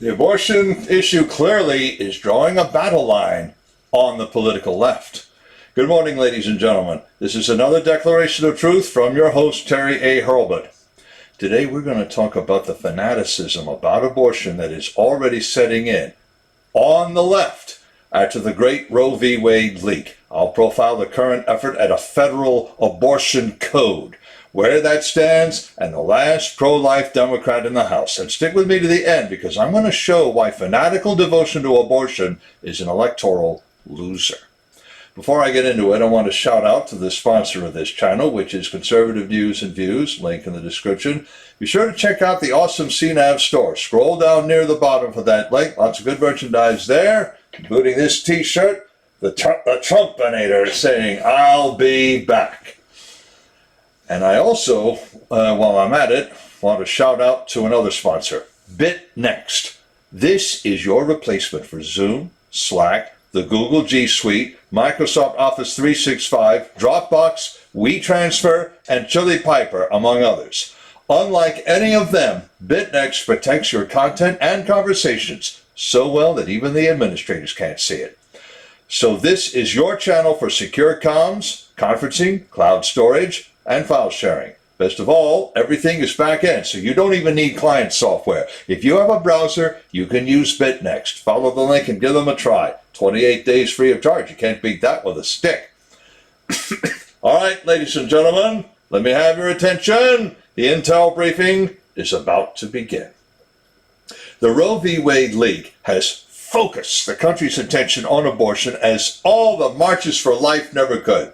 The abortion issue clearly is drawing a battle line on the political left. Good morning, ladies and gentlemen. This is another declaration of truth from your host, Terry A. Hurlbut. Today we're going to talk about the fanaticism about abortion that is already setting in on the left after the great Roe v. Wade leak. I'll profile the current effort at a federal abortion code, where that stands, and the last pro-life Democrat in the House. And stick with me to the end, because I'm going to show why fanatical devotion to abortion is an electoral loser. Before I get into it, I want to shout out to the sponsor of this channel, which is Conservative News and Views, link in the description. Be sure to check out the awesome CNAV Store. Scroll down near the bottom for that link. Lots of good merchandise there, including this t-shirt, the Trumpinator, saying, "I'll be back." And I also, while I'm at it, want to shout out to another sponsor, BitNext. This is your replacement for Zoom, Slack, the Google G Suite, Microsoft Office 365, Dropbox, WeTransfer, and Chili Piper, among others. Unlike any of them, BitNext protects your content and conversations so well that even the administrators can't see it. So this is your channel for secure comms, conferencing, cloud storage, and file sharing. Best of all, everything is back-end, so you don't even need client software. If you have a browser, you can use BitNext. Follow the link and give them a try. 28 days free of charge. You can't beat that with a stick. All right, ladies and gentlemen, let me have your attention. The intel briefing is about to begin. The Roe v. Wade leak has focused the country's attention on abortion as all the marches for life never could.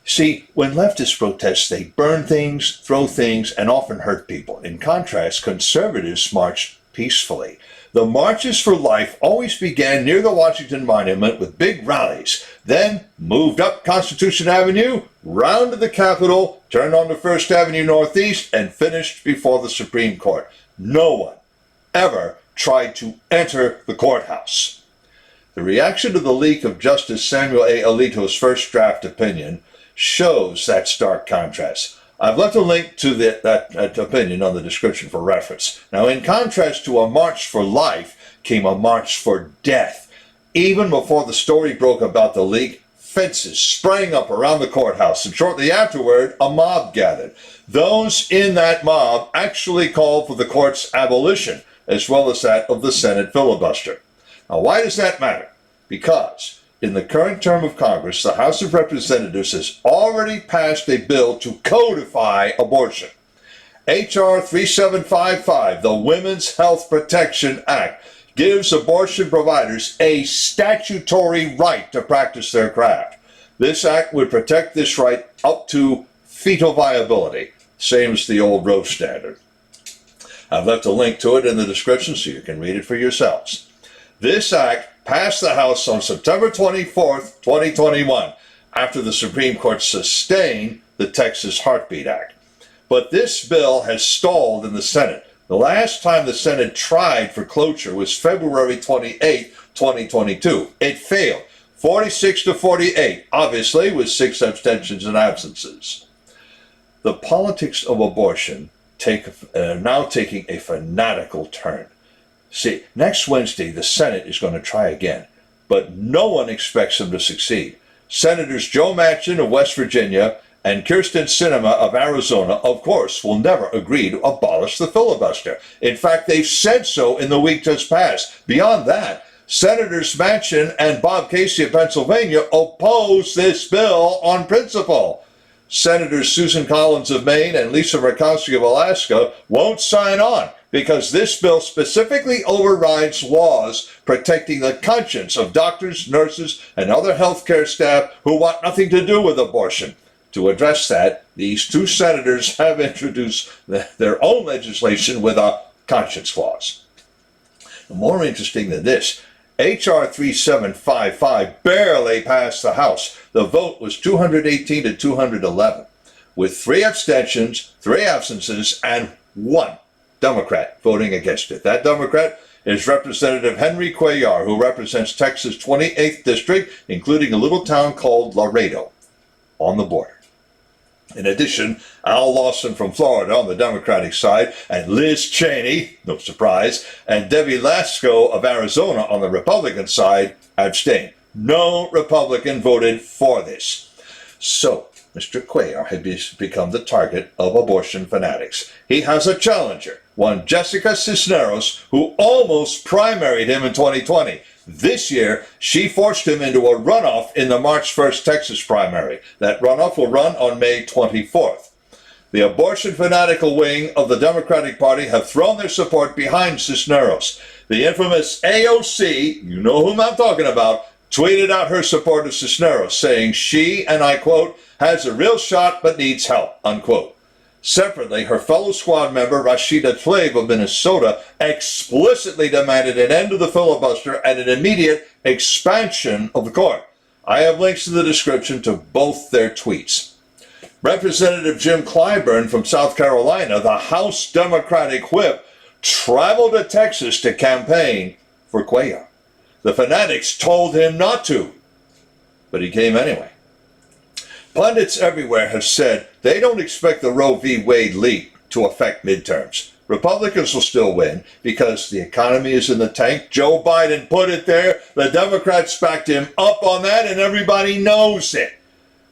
See, when leftists protest, they burn things, throw things, and often hurt people. In contrast, conservatives march peacefully. The marches for life always began near the Washington Monument with big rallies, then moved up Constitution Avenue, round to the Capitol, turned onto First Avenue Northeast, and finished before the Supreme Court. No one ever tried to enter the courthouse. The reaction to the leak of Justice Samuel A. Alito's first draft opinion shows that stark contrast. I've left a link to that opinion on the description for reference. Now, in contrast to a march for life came a march for death. Even before the story broke about the leak, fences sprang up around the courthouse, and shortly afterward, a mob gathered. Those in that mob actually called for the court's abolition, as well as that of the Senate filibuster. Now, why does that matter? Because in the current term of Congress, the House of Representatives has already passed a bill to codify abortion. H.R. 3755, the Women's Health Protection Act, gives abortion providers a statutory right to practice their craft. This act would protect this right up to fetal viability, same as the old Roe standard. I've left a link to it in the description so you can read it for yourselves. This act passed the House on September 24th, 2021, after the Supreme Court sustained the Texas Heartbeat Act. But this bill has stalled in the Senate. The last time the Senate tried for cloture was February 28, 2022. It failed, 46-48, obviously with 6 abstentions and absences. The politics of abortion are now taking a fanatical turn. See, next Wednesday, the Senate is going to try again, but no one expects them to succeed. Senators Joe Manchin of West Virginia and Kyrsten Sinema of Arizona, of course, will never agree to abolish the filibuster. In fact, they've said so in the week just past. Beyond that, Senators Manchin and Bob Casey of Pennsylvania oppose this bill on principle. Senators Susan Collins of Maine and Lisa Murkowski of Alaska won't sign on because this bill specifically overrides laws protecting the conscience of doctors, nurses, and other healthcare staff who want nothing to do with abortion. To address that, these 2 senators have introduced their own legislation with a conscience clause. More interesting than this, H.R. 3755 barely passed the House. The vote was 218 to 211, with 3 abstentions, 3 absences, and 1 Democrat voting against it. That Democrat is Representative Henry Cuellar, who represents Texas' 28th district, including a little town called Laredo on the border. In addition, Al Lawson from Florida on the Democratic side, and Liz Cheney, no surprise, and Debbie Lasko of Arizona on the Republican side abstained. No Republican voted for this. So, Mr. Cuellar has become the target of abortion fanatics. He has a challenger, one Jessica Cisneros, who almost primaried him in 2020. This year, she forced him into a runoff in the March 1st Texas primary. That runoff will run on May 24th. The abortion fanatical wing of the Democratic Party have thrown their support behind Cisneros. The infamous AOC, you know whom I'm talking about, tweeted out her support of Cisneros, saying she, and I quote, has a real shot but needs help, unquote. Separately, her fellow squad member, Rashida Tlaib of Minnesota, explicitly demanded an end to the filibuster and an immediate expansion of the court. I have links in the description to both their tweets. Representative Jim Clyburn from South Carolina, the House Democratic whip, traveled to Texas to campaign for Cuellar. The fanatics told him not to, but he came anyway. Pundits everywhere have said they don't expect the Roe v. Wade leak to affect midterms. Republicans will still win because the economy is in the tank. Joe Biden put it there. The Democrats backed him up on that, and everybody knows it.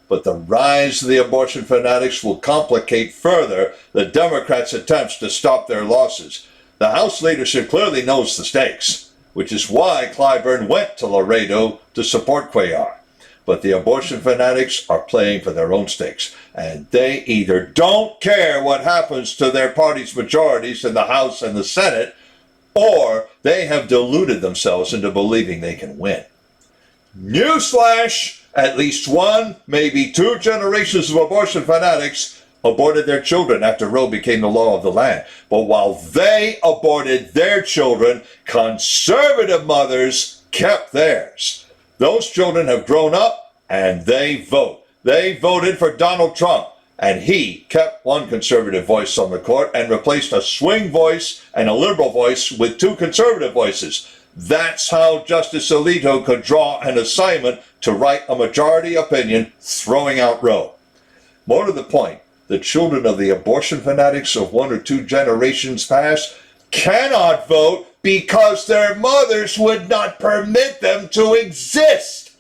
But the rise of the abortion fanatics will complicate further the Democrats' attempts to stop their losses. The House leadership clearly knows the stakes, which is why Clyburn went to Laredo to support Cuellar. But the abortion fanatics are playing for their own stakes, and they either don't care what happens to their party's majorities in the House and the Senate, or they have deluded themselves into believing they can win. Newsflash! At least one, maybe two generations of abortion fanatics aborted their children after Roe became the law of the land. But while they aborted their children, conservative mothers kept theirs. Those children have grown up and they vote. They voted for Donald Trump, and he kept one conservative voice on the court and replaced a swing voice and a liberal voice with two conservative voices. That's how Justice Alito could draw an assignment to write a majority opinion throwing out Roe. More to the point, the children of the abortion fanatics of one or two generations past cannot vote because their mothers would not permit them to exist.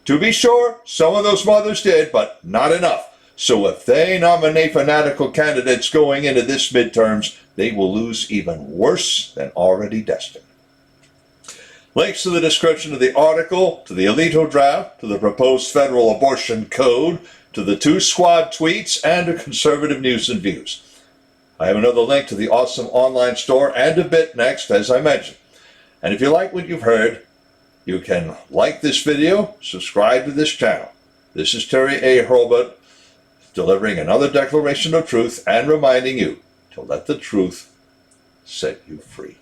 To be sure, some of those mothers did, but not enough. So if they nominate fanatical candidates going into this midterms, they will lose even worse than already destined. Links to the description of the article, to the Alito draft, to the proposed federal abortion code, to the two squad tweets, and to conservative news and views. I have another link to the awesome online store and to BitNext, as I mentioned. And if you like what you've heard, you can like this video, subscribe to this channel. This is Terry A. Hurlbut, delivering another declaration of truth and reminding you to let the truth set you free.